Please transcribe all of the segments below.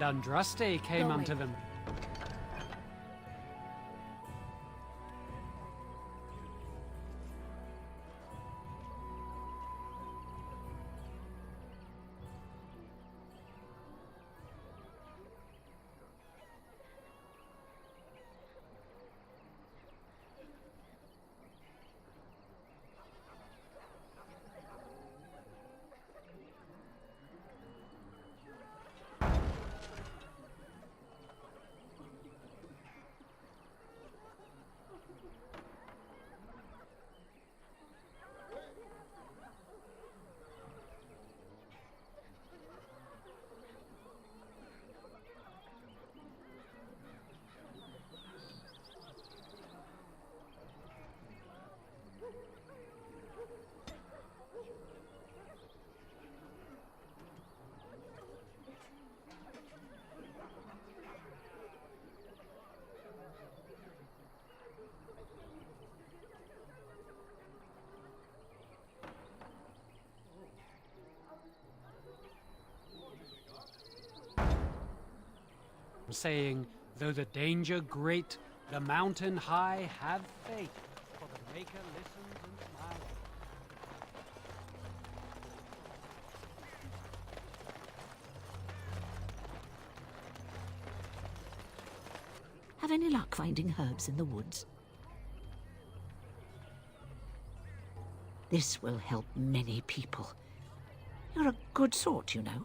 and Andraste came unto them. Saying, though the danger great, the mountain high, have faith, for the Maker listens and smiles. Have any luck finding herbs in the woods? This will help many people. You're a good sort, you know.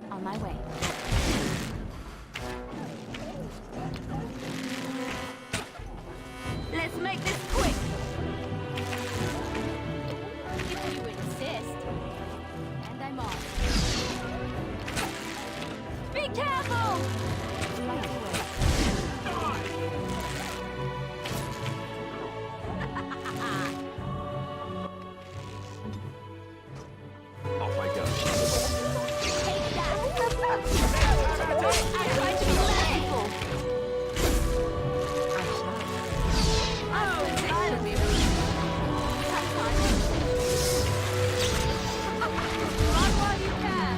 On my way. Let's make this quick! If you insist. And I'm on. Be careful! Right away. Off I go. I tried to be merciful. Run while you can.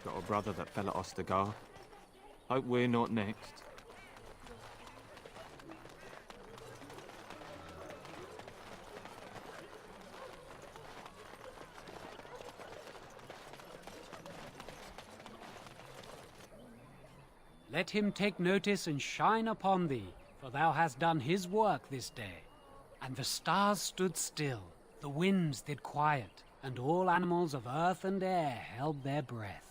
Got a brother that fell at Ostergar. Hope we're not next. Let him take notice and shine upon thee, for thou hast done his work this day. And the stars stood still, the winds did quiet, and all animals of earth and air held their breath.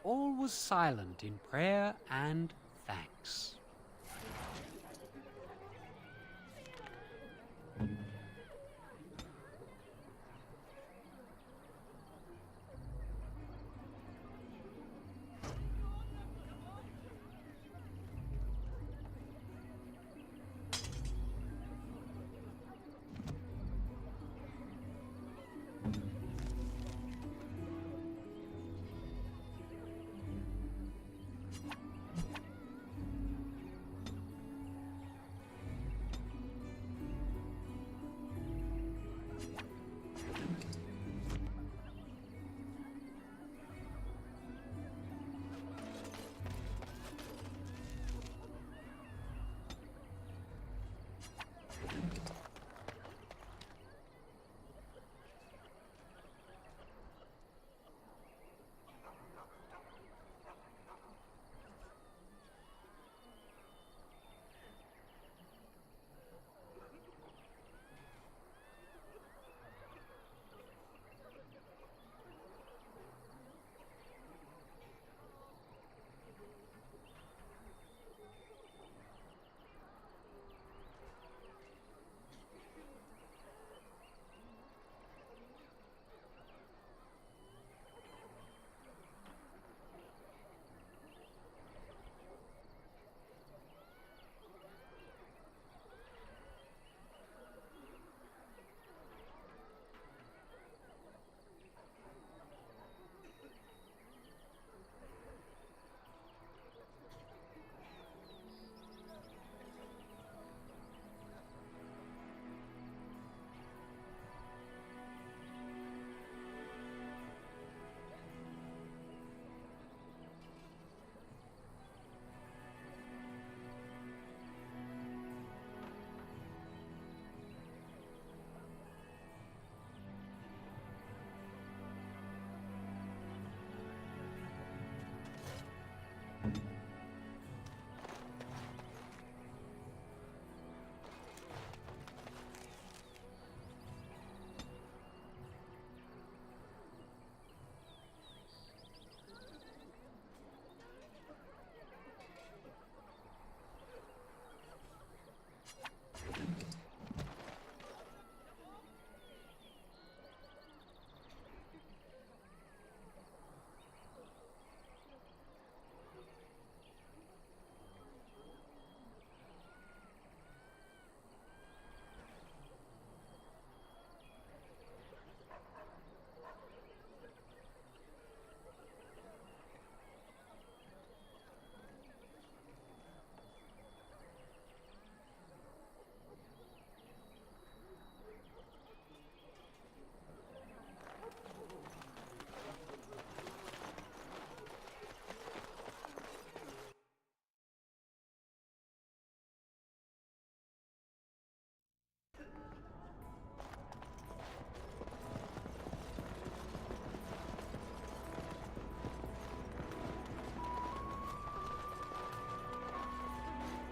All was silent in prayer and thanks.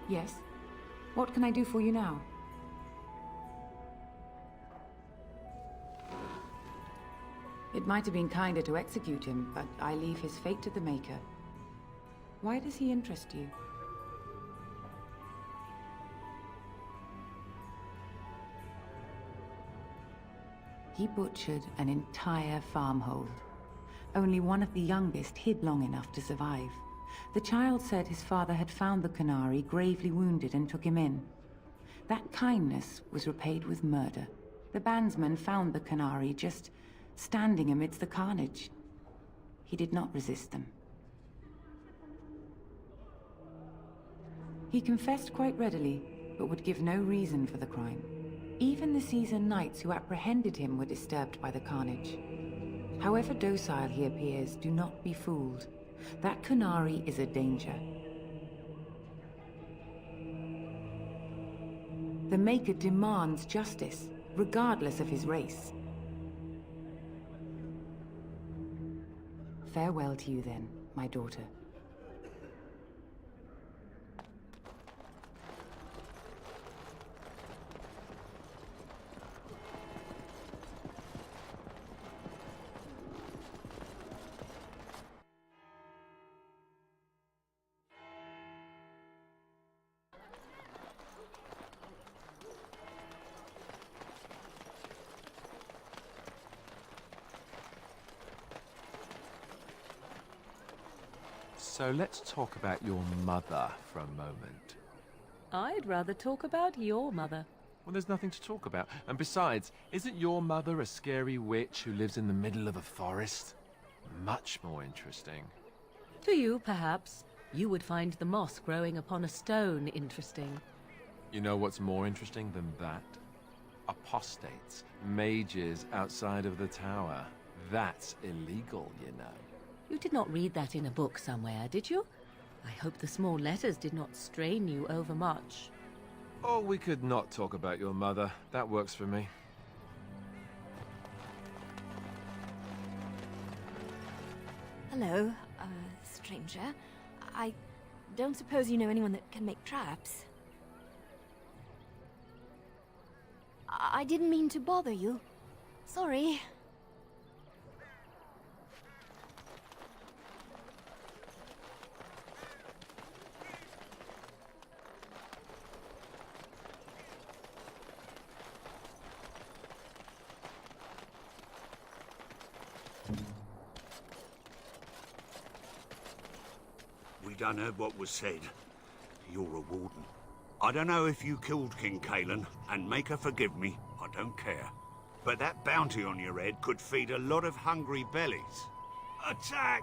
Yes? What can I do for you now? It might have been kinder to execute him, but I leave his fate to the Maker. Why does he interest you? He butchered an entire farmhold. Only one of the youngest hid long enough to survive. The child said his father had found the Canary gravely wounded and took him in. That kindness was repaid with murder. The bandsman found the Canary just standing amidst the carnage. He did not resist them. He confessed quite readily, but would give no reason for the crime. Even the seasoned knights who apprehended him were disturbed by the carnage. However docile he appears, do not be fooled. That Kunari is a danger. The Maker demands justice, regardless of his race. Farewell to you then, my daughter. So let's talk about your mother for a moment. I'd rather talk about your mother. Well, there's nothing to talk about. And besides, isn't your mother a scary witch who lives in the middle of a forest? Much more interesting. To you, perhaps. You would find the moss growing upon a stone interesting. You know what's more interesting than that? Apostates, mages outside of the tower. That's illegal, you know. You did not read that in a book somewhere, did you? I hope the small letters did not strain you overmuch. Oh, we could not talk about your mother. That works for me. Hello, stranger. I don't suppose you know anyone that can make traps? I didn't mean to bother you. Sorry. We done heard what was said. You're a warden. I don't know if you killed King Kalen, and make her forgive me, I don't care. But that bounty on your head could feed a lot of hungry bellies. Attack!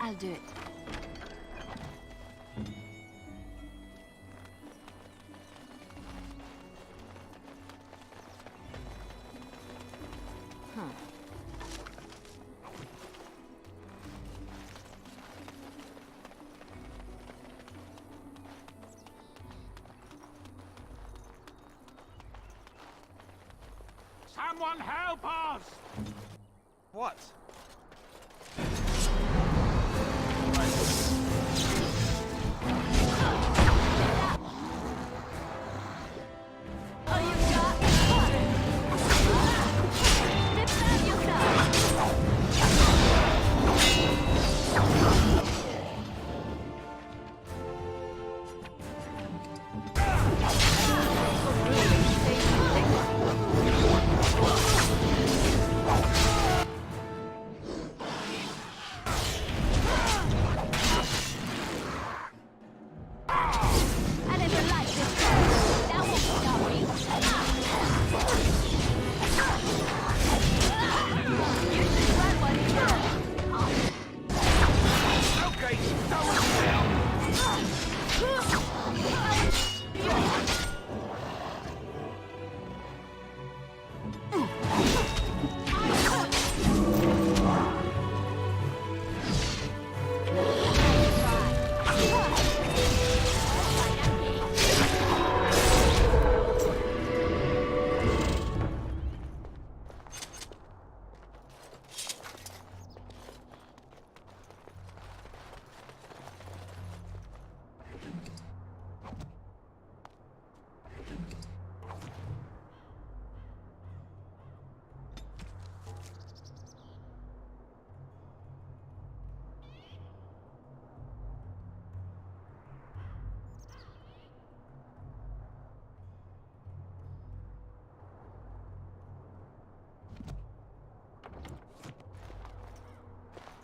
I'll do it. Someone help us! What?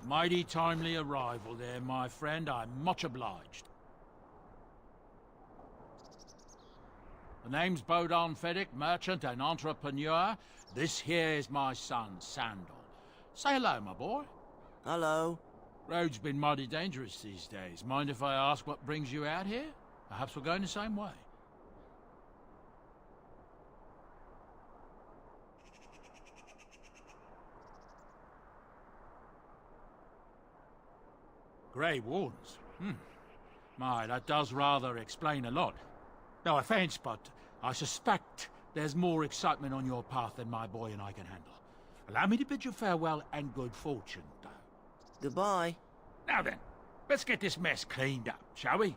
Mighty timely arrival there, my friend. I'm much obliged. The name's Bodon Feddick, merchant and entrepreneur. This here is my son, Sandal. Say hello, my boy. Hello. Road's been mighty dangerous these days. Mind if I ask what brings you out here? Perhaps we're going the same way. Grey Wardens? My, that does rather explain a lot. No offence, but I suspect there's more excitement on your path than my boy and I can handle. Allow me to bid you farewell and good fortune, though. Goodbye. Now then, let's get this mess cleaned up, shall we?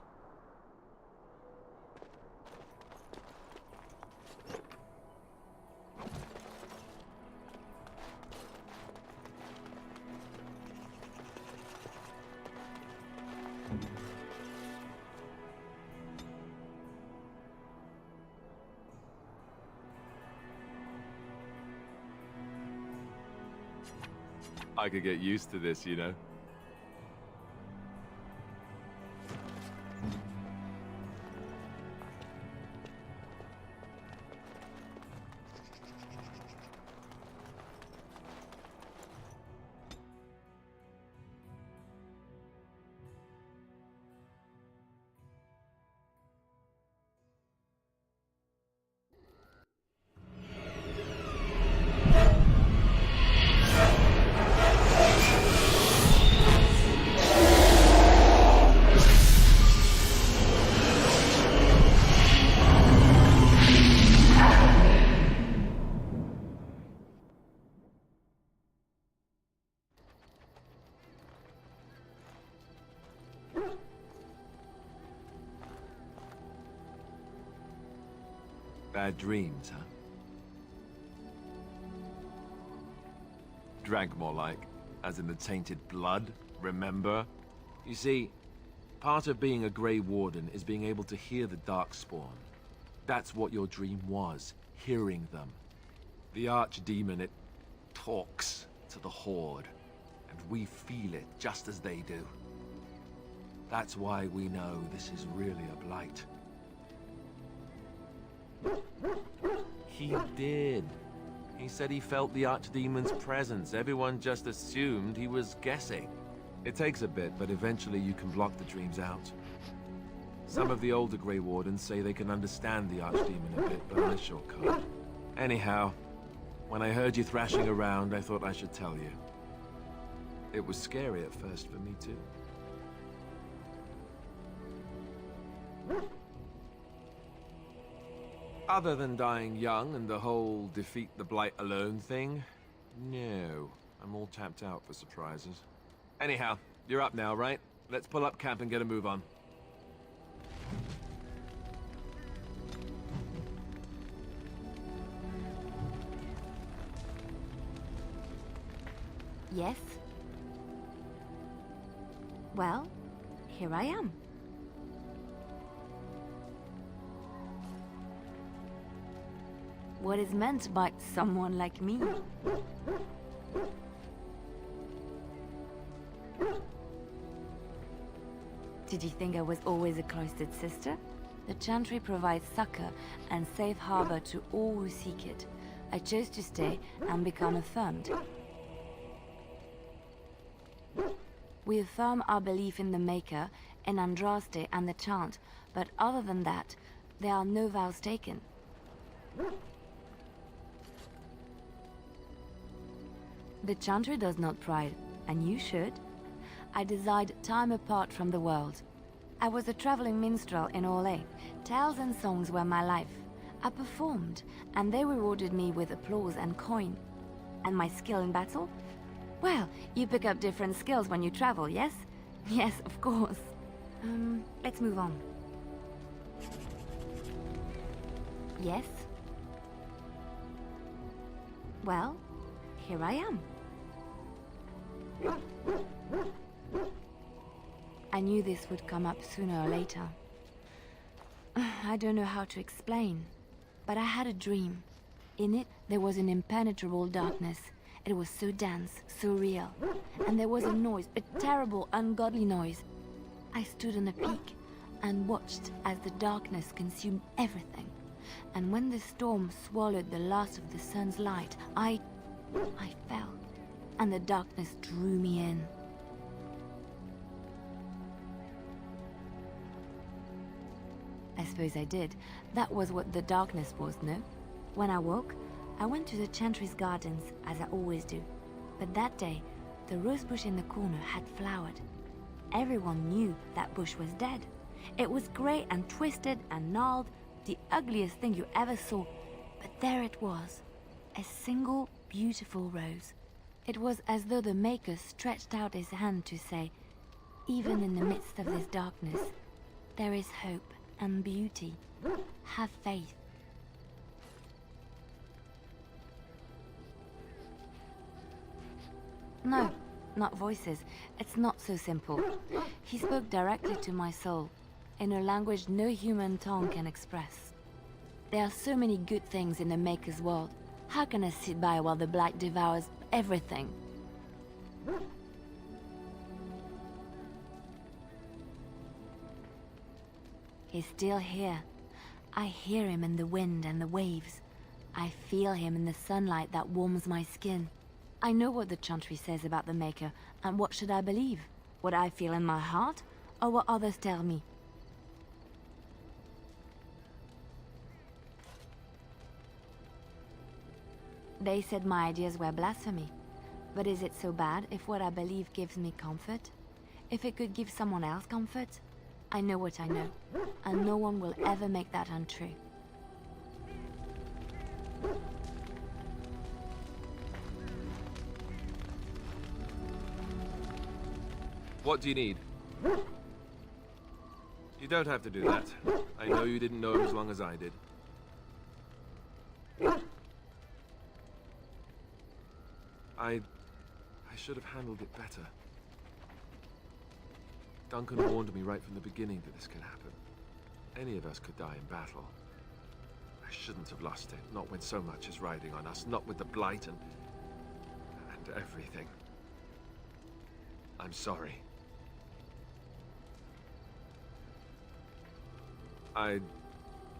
I could get used to this, you know. Bad dreams, huh? Drank more like, as in the tainted blood, remember? You see, part of being a Grey Warden is being able to hear the Darkspawn. That's what your dream was, hearing them. The Archdemon, it talks to the Horde, and we feel it just as they do. That's why we know this is really a blight. He did. He said he felt the Archdemon's presence. Everyone just assumed he was guessing. It takes a bit, but eventually you can block the dreams out. Some of the older Grey Wardens say they can understand the Archdemon a bit, but I sure can't. Anyhow, when I heard you thrashing around, I thought I should tell you. It was scary at first for me, too. Other than dying young and the whole defeat the Blight alone thing, no. I'm all tapped out for surprises. Anyhow, you're up now, right? Let's pull up camp and get a move on. Yes? Well, here I am. What is meant by someone like me? Did you think I was always a cloistered sister? The Chantry provides succor and safe harbor to all who seek it. I chose to stay and become affirmed. We affirm our belief in the Maker, in Andraste and the Chant, but other than that, there are no vows taken. The Chantry does not pride, and you should. I desired time apart from the world. I was a traveling minstrel in Orlais. Tales and songs were my life. I performed, and they rewarded me with applause and coin. And my skill in battle? Well, you pick up different skills when you travel, yes? Yes, of course. Let's move on. Yes? Well, here I am. I knew this would come up sooner or later. I don't know how to explain, but I had a dream. In it, there was an impenetrable darkness, It was so dense, so real. And there was a noise, a terrible, ungodly noise. I stood on a peak and watched as the darkness consumed everything. And when the storm swallowed the last of the sun's light, I fell, and the darkness drew me in. I suppose I did. That was what the darkness was, no? When I woke, I went to the Chantry's gardens, as I always do. But that day, the rose bush in the corner had flowered. Everyone knew that bush was dead. It was grey and twisted and gnarled, the ugliest thing you ever saw. But there it was, a single beautiful rose. It was as though the Maker stretched out his hand to say, even in the midst of this darkness, there is hope and beauty. Have faith. No, not voices. It's not so simple. He spoke directly to my soul, in a language no human tongue can express. There are so many good things in the Maker's world. How can I sit by while the Blight devours everything? He's still here. I hear him in the wind and the waves. I feel him in the sunlight that warms my skin. I know what the Chantry says about the Maker, and what should I believe? What I feel in my heart, or what others tell me? They said my ideas were blasphemy. But is it so bad if what I believe gives me comfort? If it could give someone else comfort? I know what I know, and no one will ever make that untrue. What do you need? You don't have to do that. I know you didn't know him as long as I did. I should have handled it better. Duncan warned me right from the beginning that this could happen. Any of us could die in battle. I shouldn't have lost it, not when so much is riding on us, not with the Blight and everything. I'm sorry. I'd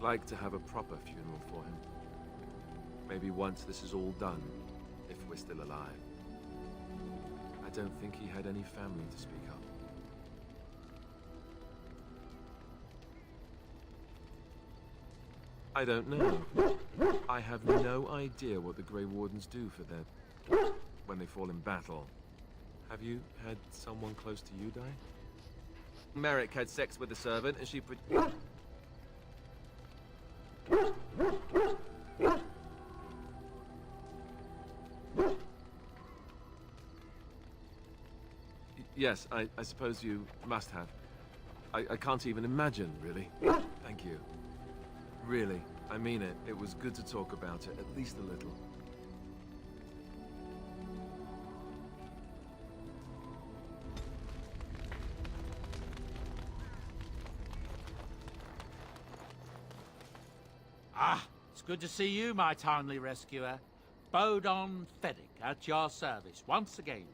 like to have a proper funeral for him. Maybe once this is all done, if we're still alive. I don't think he had any family to speak of. I don't know. I have no idea what the Grey Wardens do for their... when they fall in battle. Have you had someone close to you die? Merrick had sex with a servant and she Yes, I suppose you must have. I can't even imagine, really. Thank you. Really, I mean it. It was good to talk about it, at least a little. Ah, it's good to see you, my timely rescuer. Bodon Feddick, at your service, once again.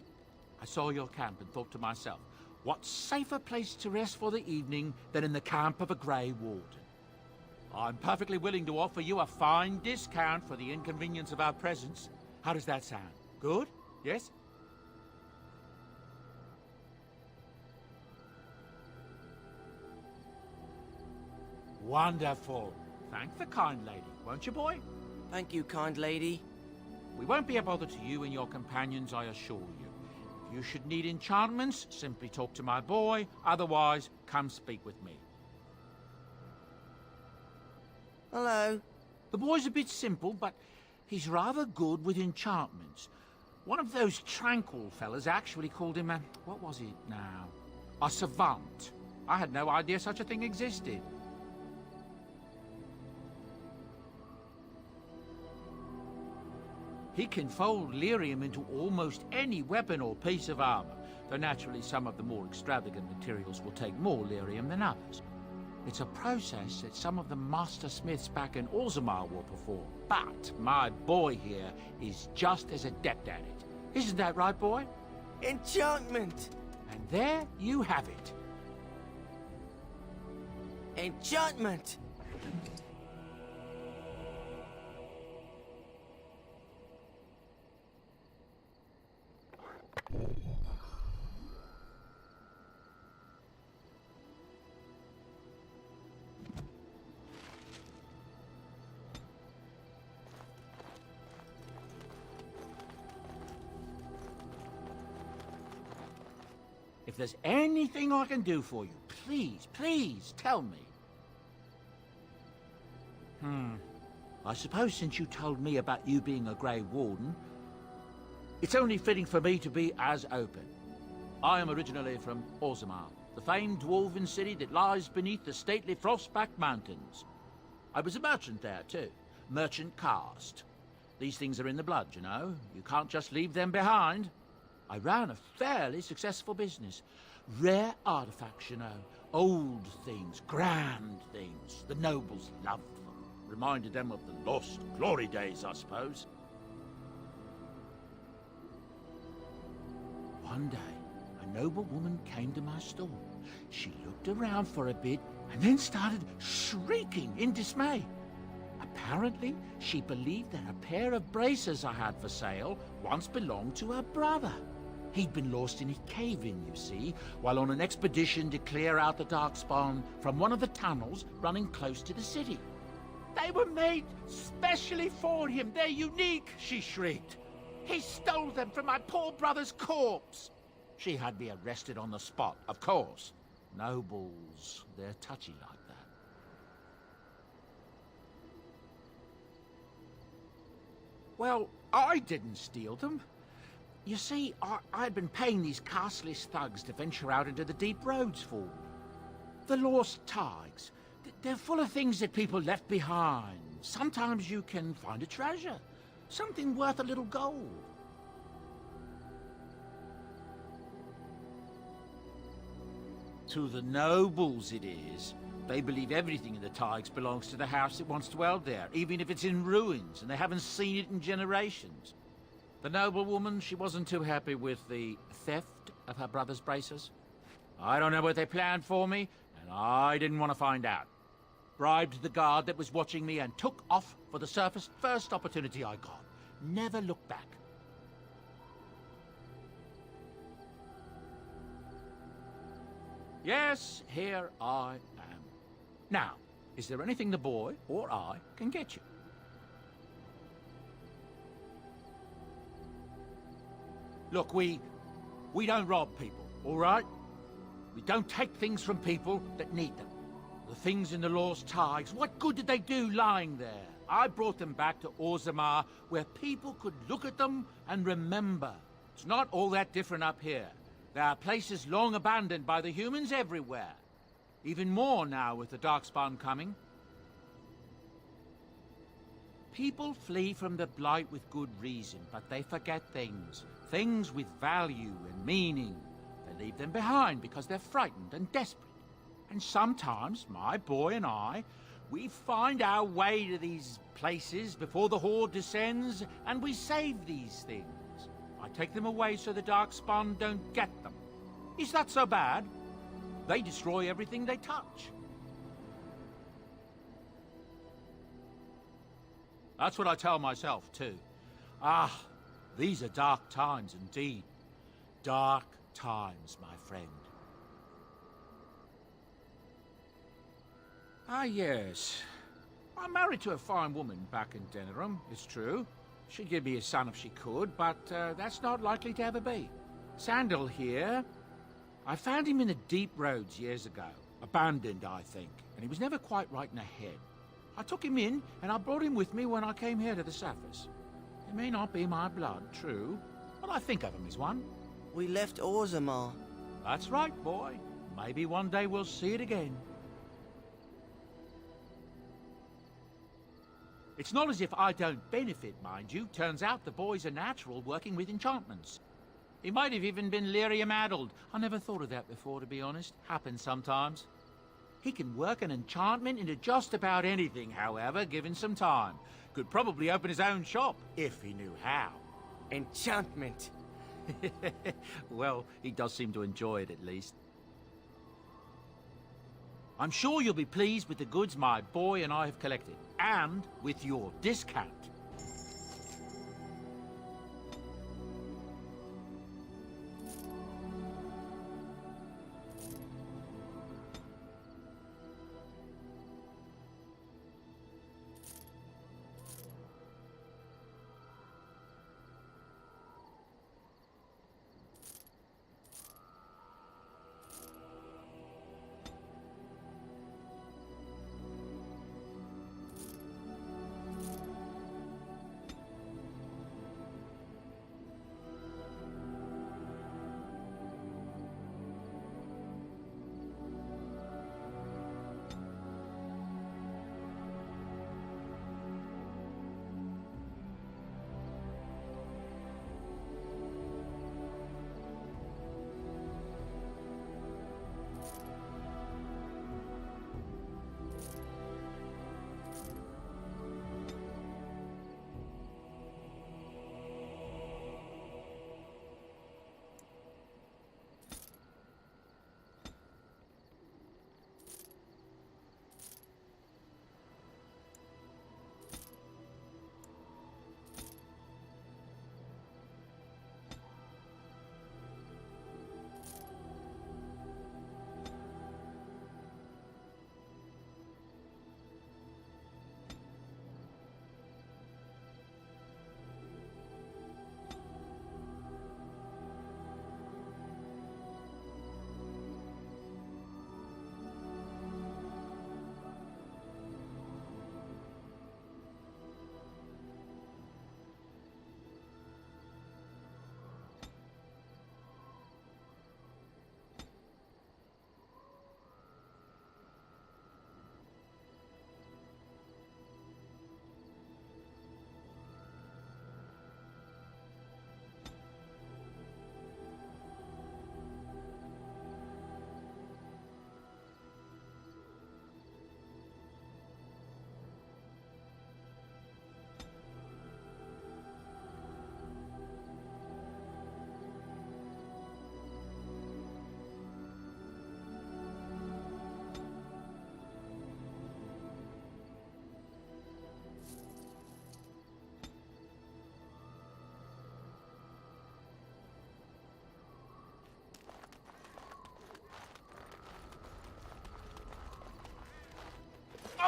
I saw your camp and thought to myself, what safer place to rest for the evening than in the camp of a Grey Warden? I'm perfectly willing to offer you a fine discount for the inconvenience of our presence. How does that sound? Good? Yes? Wonderful. Thank the kind lady, won't you, boy? Thank you, kind lady. We won't be a bother to you and your companions, I assure you. If you should need enchantments, simply talk to my boy. Otherwise, come speak with me. Hello. The boy's a bit simple, but he's rather good with enchantments. One of those tranquil fellas actually called him a... what was it now? A savant. I had no idea such a thing existed. He can fold lyrium into almost any weapon or piece of armor, though naturally some of the more extravagant materials will take more lyrium than others. It's a process that some of the master smiths back in Orzammar will perform. But my boy here is just as adept at it. Isn't that right, boy? Enchantment! And there you have it. Enchantment! If there's anything I can do for you, please, please tell me. I suppose since you told me about you being a Grey Warden, it's only fitting for me to be as open. I am originally from Orzammar, the famed dwarven city that lies beneath the stately Frostback Mountains. I was a merchant there too, merchant caste. These things are in the blood, you know. You can't just leave them behind. I ran a fairly successful business. Rare artifacts, you know. Old things, grand things. The nobles loved them. Reminded them of the lost glory days, I suppose. One day, a noble woman came to my store. She looked around for a bit and then started shrieking in dismay. Apparently, she believed that a pair of braces I had for sale once belonged to her brother. He'd been lost in a cave-in, you see, while on an expedition to clear out the Darkspawn from one of the tunnels running close to the city. They were made specially for him. They're unique, she shrieked. He stole them from my poor brother's corpse. She had me arrested on the spot, of course. Nobles, they're touchy like that. Well, I didn't steal them. You see, I'd been paying these castless thugs to venture out into the deep roads for me. The lost tigers. They're full of things that people left behind. Sometimes you can find a treasure. Something worth a little gold. To the nobles it is. They believe everything in the Tigers belongs to the house that once dwelled there, even if it's in ruins and they haven't seen it in generations. The noblewoman, she wasn't too happy with the theft of her brother's braces. I don't know what they planned for me, and I didn't want to find out. Bribed the guard that was watching me and took off for the surface first opportunity I got. Never looked back. Yes, here I am. Now, is there anything the boy or I can get you? Look, we don't rob people, all right? We don't take things from people that need them. The things in the Lost Tigers, what good did they do lying there? I brought them back to Orzammar, where people could look at them and remember. It's not all that different up here. There are places long abandoned by the humans everywhere. Even more now with the Darkspawn coming. People flee from the Blight with good reason, but they forget things. Things with value and meaning. They leave them behind because they're frightened and desperate. And sometimes, my boy and I, we find our way to these places before the Horde descends, and we save these things. I take them away so the Darkspawn don't get them. Is that so bad? They destroy everything they touch. That's what I tell myself, too. Ah, these are dark times indeed. Dark times, my friend. Ah, yes. I'm married to a fine woman back in Denerim, it's true. She'd give me a son if she could, but that's not likely to ever be. Sandal here, I found him in the deep roads years ago. Abandoned, I think, and he was never quite right in the head. I took him in, and I brought him with me when I came here to the surface. He may not be my blood, true, but I think of him as one. We left Orzammar. That's right, boy. Maybe one day we'll see it again. It's not as if I don't benefit, mind you. Turns out the boy's a natural working with enchantments. He might have even been lyrium-addled. I never thought of that before, to be honest. Happens sometimes. He can work an enchantment into just about anything, however, given some time. Could probably open his own shop, if he knew how. Enchantment. Well, he does seem to enjoy it, at least. I'm sure you'll be pleased with the goods my boy and I have collected, and with your discount.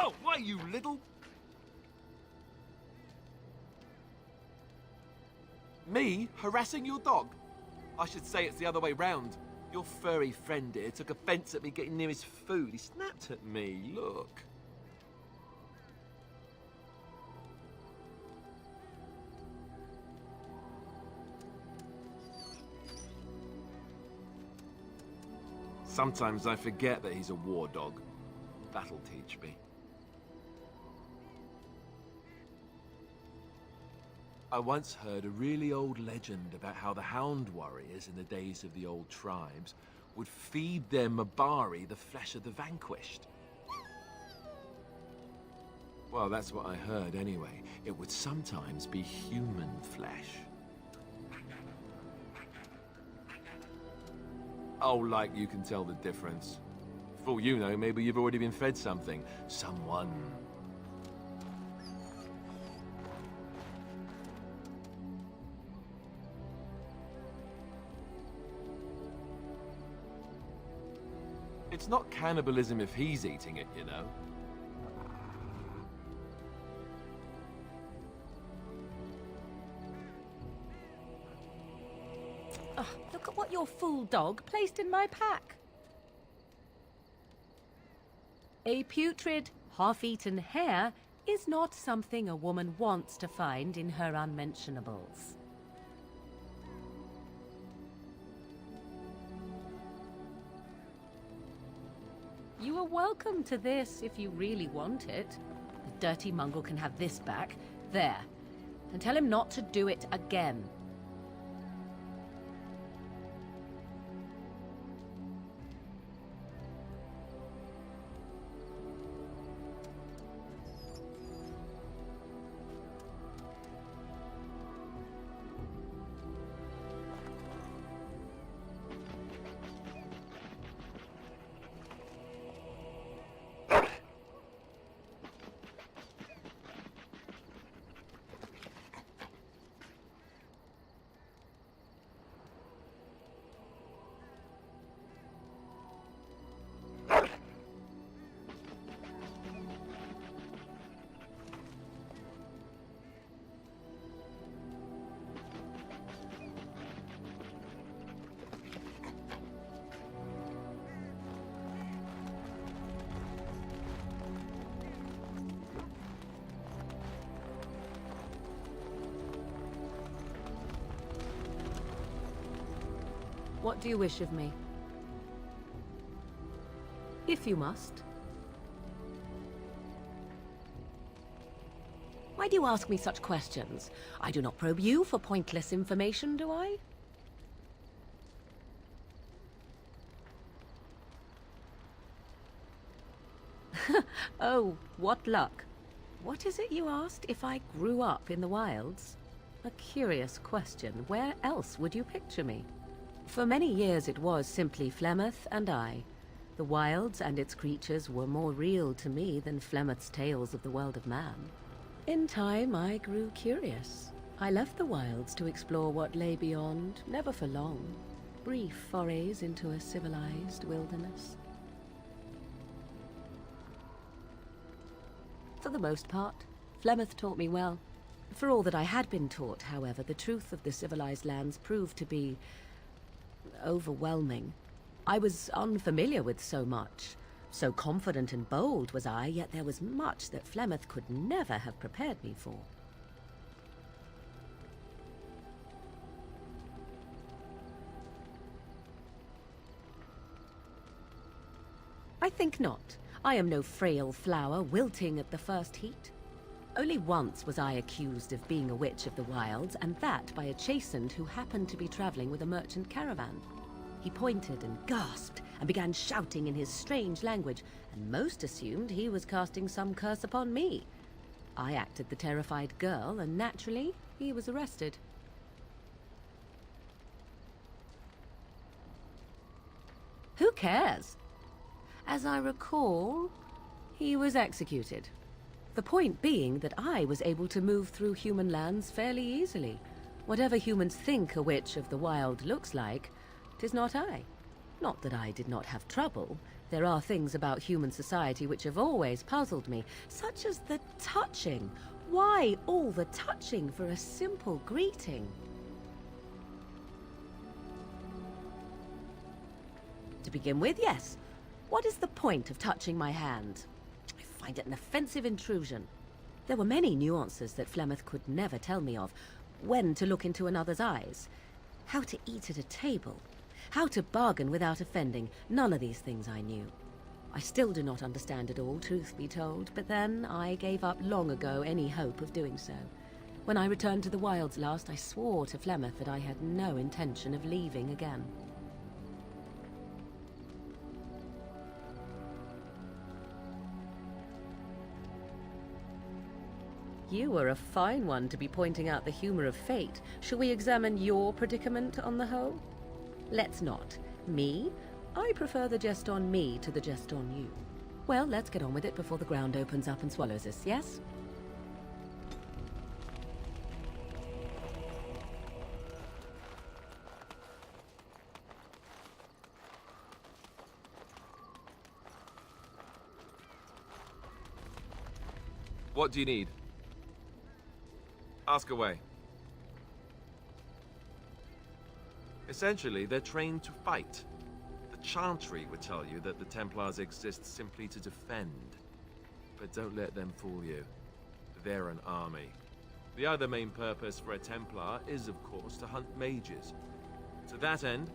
Oh, why, you little... Me harassing your dog? I should say it's the other way round. Your furry friend here took offence at me getting near his food. He snapped at me, look. Sometimes I forget that he's a war dog. That'll teach me. I once heard a really old legend about how the hound warriors in the days of the old tribes would feed their Mabari the flesh of the vanquished. Well, that's what I heard anyway. It would sometimes be human flesh. Oh, like you can tell the difference. For all you know, maybe you've already been fed something. Someone. It's not cannibalism if he's eating it, you know. Oh, look at what your fool dog placed in my pack. A putrid, half-eaten hare is not something a woman wants to find in her unmentionables. You are welcome to this if you really want it. The dirty mongrel can have this back. There. And tell him not to do it again. What do you wish of me? If you must. Why do you ask me such questions? I do not probe you for pointless information, do I? Oh, what luck. What is it you asked if I grew up in the wilds? A curious question. Where else would you picture me? For many years it was simply Flemeth and I. The wilds and its creatures were more real to me than Flemeth's tales of the world of man. In time, I grew curious. I left the wilds to explore what lay beyond, never for long. Brief forays into a civilized wilderness. For the most part, Flemeth taught me well. For all that I had been taught, however, the truth of the civilized lands proved to be overwhelming. I was unfamiliar with so much. So confident and bold was I, yet there was much that Flemeth could never have prepared me for. I think not. I am no frail flower wilting at the first heat. Only once was I accused of being a witch of the wilds, and that by a chastened who happened to be traveling with a merchant caravan. He pointed and gasped and began shouting in his strange language, and most assumed he was casting some curse upon me. I acted the terrified girl, and naturally, he was arrested. Who cares? As I recall, he was executed. The point being that I was able to move through human lands fairly easily. Whatever humans think a witch of the wild looks like, 'tis not I. Not that I did not have trouble. There are things about human society which have always puzzled me, such as the touching. Why all the touching for a simple greeting? To begin with, yes. What is the point of touching my hand? I find it an offensive intrusion. There were many nuances that Flemeth could never tell me of. When to look into another's eyes. How to eat at a table. How to bargain without offending. None of these things I knew. I still do not understand it all, truth be told, but then I gave up long ago any hope of doing so. When I returned to the wilds last, I swore to Flemeth that I had no intention of leaving again. You were a fine one to be pointing out the humor of fate. Shall we examine your predicament on the whole? Let's not. Me? I prefer the jest on me to the jest on you. Well, let's get on with it before the ground opens up and swallows us, yes? What do you need? Ask away. Essentially, they're trained to fight. The Chantry would tell you that the Templars exist simply to defend. But don't let them fool you. They're an army. The other main purpose for a Templar is, of course, to hunt mages. To that end,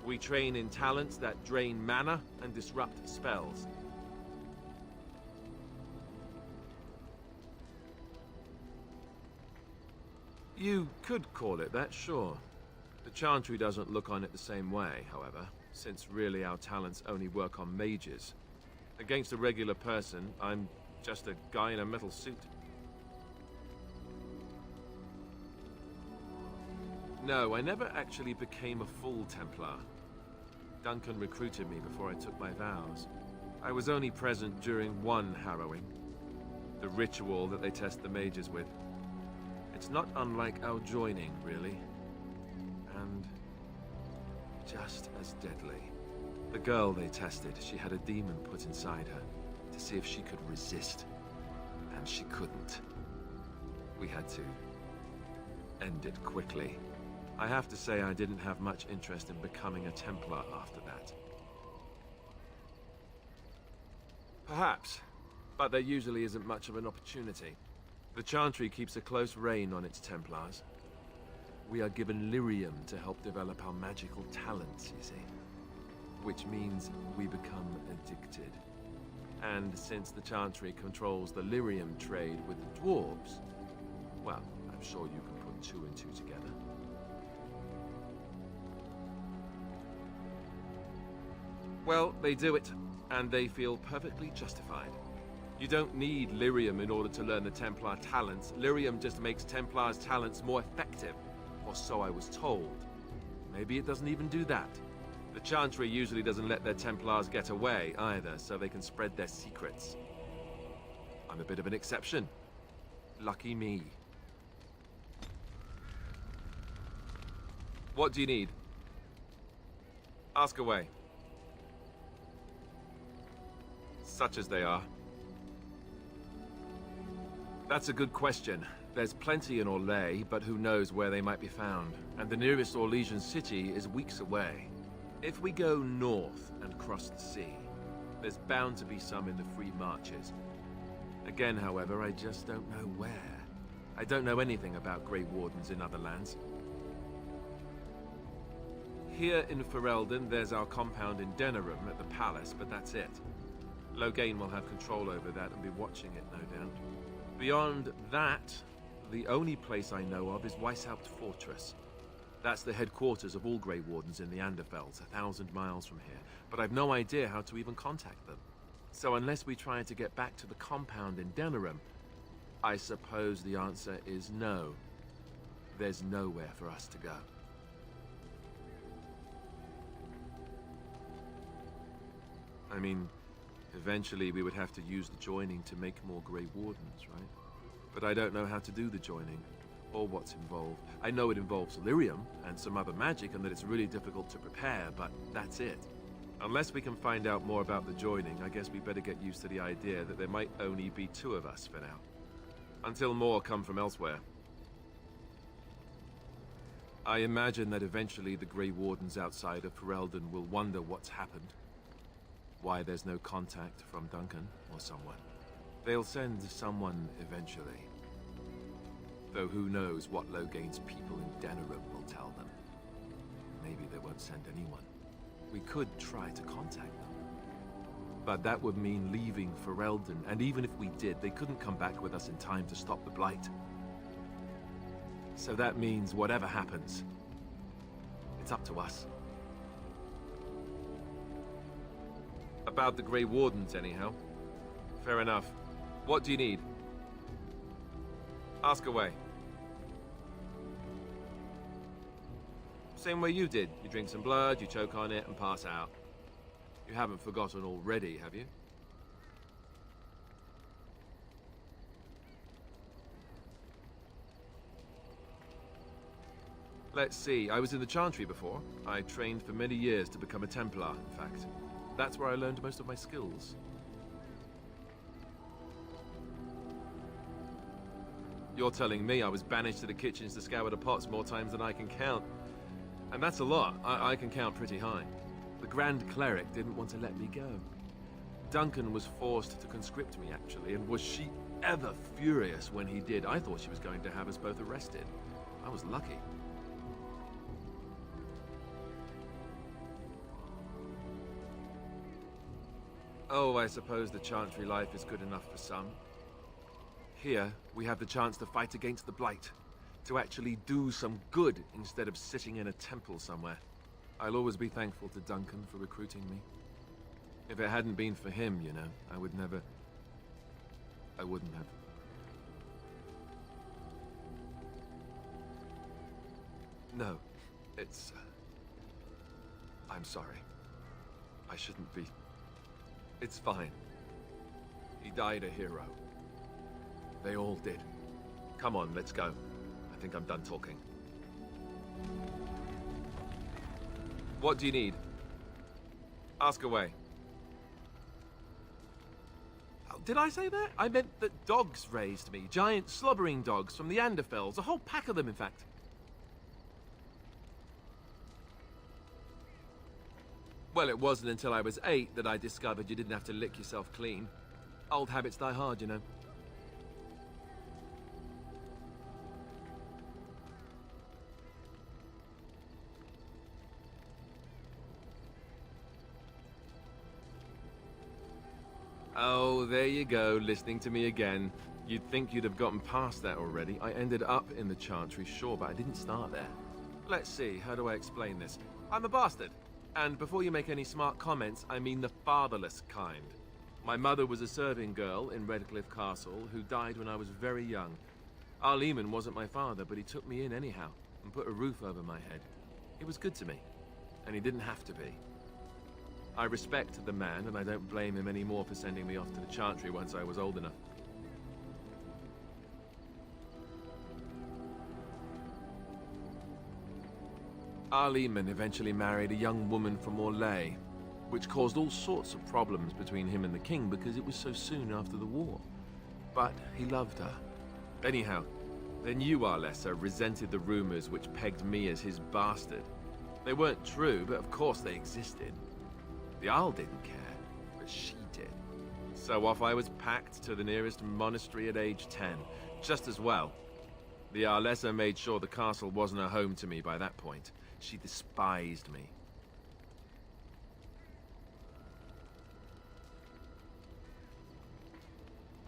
we train in talents that drain mana and disrupt spells. You could call it that, sure. The Chantry doesn't look on it the same way, however, since really our talents only work on mages. Against a regular person, I'm just a guy in a metal suit. No, I never actually became a full Templar. Duncan recruited me before I took my vows. I was only present during one harrowing. The ritual that they test the mages with. It's not unlike our joining, really. And just as deadly. The girl they tested, she had a demon put inside her to see if she could resist. And she couldn't. We had to end it quickly. I have to say I didn't have much interest in becoming a Templar after that. Perhaps, but there usually isn't much of an opportunity. The Chantry keeps a close rein on its Templars. We are given lyrium to help develop our magical talents, you see. Which means we become addicted. And since the Chantry controls the lyrium trade with the dwarves, well, I'm sure you can put two and two together. Well, they do it, and they feel perfectly justified. You don't need lyrium in order to learn the Templar talents. Lyrium just makes Templar's talents more effective, or so I was told. Maybe it doesn't even do that. The Chantry usually doesn't let their Templars get away either, so they can spread their secrets. I'm a bit of an exception. Lucky me. What do you need? Ask away. Such as they are. That's a good question. There's plenty in Orlais, but who knows where they might be found. And the nearest Orlesian city is weeks away. If we go north and cross the sea, there's bound to be some in the Free Marches. Again, however, I just don't know where. I don't know anything about Grey Wardens in other lands. Here in Ferelden, there's our compound in Denerim at the palace, but that's it. Loghain will have control over that and be watching it, no doubt. Beyond that, the only place I know of is Weishaupt Fortress. That's the headquarters of all Grey Wardens in the Anderfells, 1,000 miles from here. But I've no idea how to even contact them. So unless we try to get back to the compound in Denerim, I suppose the answer is no. There's nowhere for us to go. I mean, eventually we would have to use the joining to make more Grey Wardens, right? But I don't know how to do the joining, or what's involved. I know it involves lyrium and some other magic, and that it's really difficult to prepare, but that's it. Unless we can find out more about the joining, I guess we better get used to the idea that there might only be two of us for now. Until more come from elsewhere. I imagine that eventually the Grey Wardens outside of Ferelden will wonder what's happened. Why there's no contact from Duncan or someone. They'll send someone eventually. Though who knows what Loghain's people in Denerim will tell them. Maybe they won't send anyone. We could try to contact them. But that would mean leaving Ferelden, and even if we did, they couldn't come back with us in time to stop the Blight. So that means whatever happens, it's up to us. About the Grey Wardens, anyhow. Fair enough. What do you need? Ask away. Same way you did. You drink some blood, you choke on it, and pass out. You haven't forgotten already, have you? Let's see. I was in the Chantry before. I trained for many years to become a Templar, in fact. That's where I learned most of my skills. You're telling me I was banished to the kitchens to scour the pots more times than I can count. And that's a lot. I can count pretty high. The Grand Cleric didn't want to let me go. Duncan was forced to conscript me, actually, and was she ever furious when he did. I thought she was going to have us both arrested. I was lucky. Oh, I suppose the Chantry life is good enough for some. Here, we have the chance to fight against the Blight. To actually do some good instead of sitting in a temple somewhere. I'll always be thankful to Duncan for recruiting me. If it hadn't been for him, you know, I wouldn't have. No, it's... I'm sorry. I shouldn't be... It's fine. He died a hero. They all did. Come on, let's go. I think I'm done talking. What do you need? Ask away. Oh, did I say that? I meant that dogs raised me. Giant slobbering dogs from the Anderfells. A whole pack of them, in fact. Well, it wasn't until I was 8 that I discovered you didn't have to lick yourself clean. Old habits die hard, you know. Oh, there you go, listening to me again. You'd think you'd have gotten past that already. I ended up in the Chantry, sure, but I didn't start there. Let's see, how do I explain this? I'm a bastard. And before you make any smart comments, I mean the fatherless kind. My mother was a serving girl in Redcliffe Castle who died when I was very young. Our Lehman wasn't my father, but he took me in anyhow and put a roof over my head. He was good to me, and he didn't have to be. I respect the man, and I don't blame him anymore for sending me off to the Chantry once I was old enough. Our Lehman eventually married a young woman from Orlais, which caused all sorts of problems between him and the king because it was so soon after the war. But he loved her. Anyhow, the new Arlessa resented the rumors which pegged me as his bastard. They weren't true, but of course they existed. The Arl didn't care, but she did. So off I was packed to the nearest monastery at age 10. Just as well. The Arlessa made sure the castle wasn't a home to me by that point. She despised me.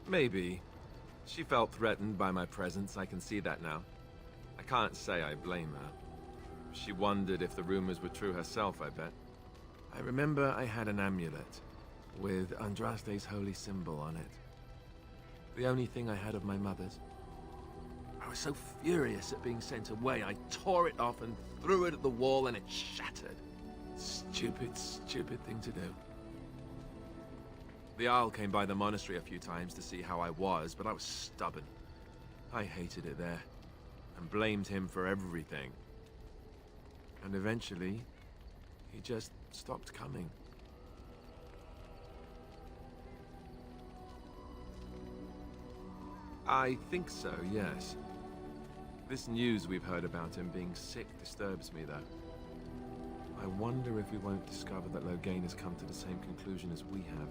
Maybe. She felt threatened by my presence, I can see that now. I can't say I blame her. She wondered if the rumors were true herself, I bet. I remember I had an amulet with Andraste's holy symbol on it. The only thing I had of my mother's. I was so furious at being sent away, I tore it off and threw it at the wall and it shattered. Stupid, stupid thing to do. The Arl came by the monastery a few times to see how I was, but I was stubborn. I hated it there, and blamed him for everything. And eventually, he just stopped coming. I think so, yes. This news we've heard about him being sick disturbs me, though. I wonder if we won't discover that Loghain has come to the same conclusion as we have.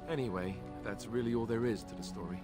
Anyway, that's really all there is to the story.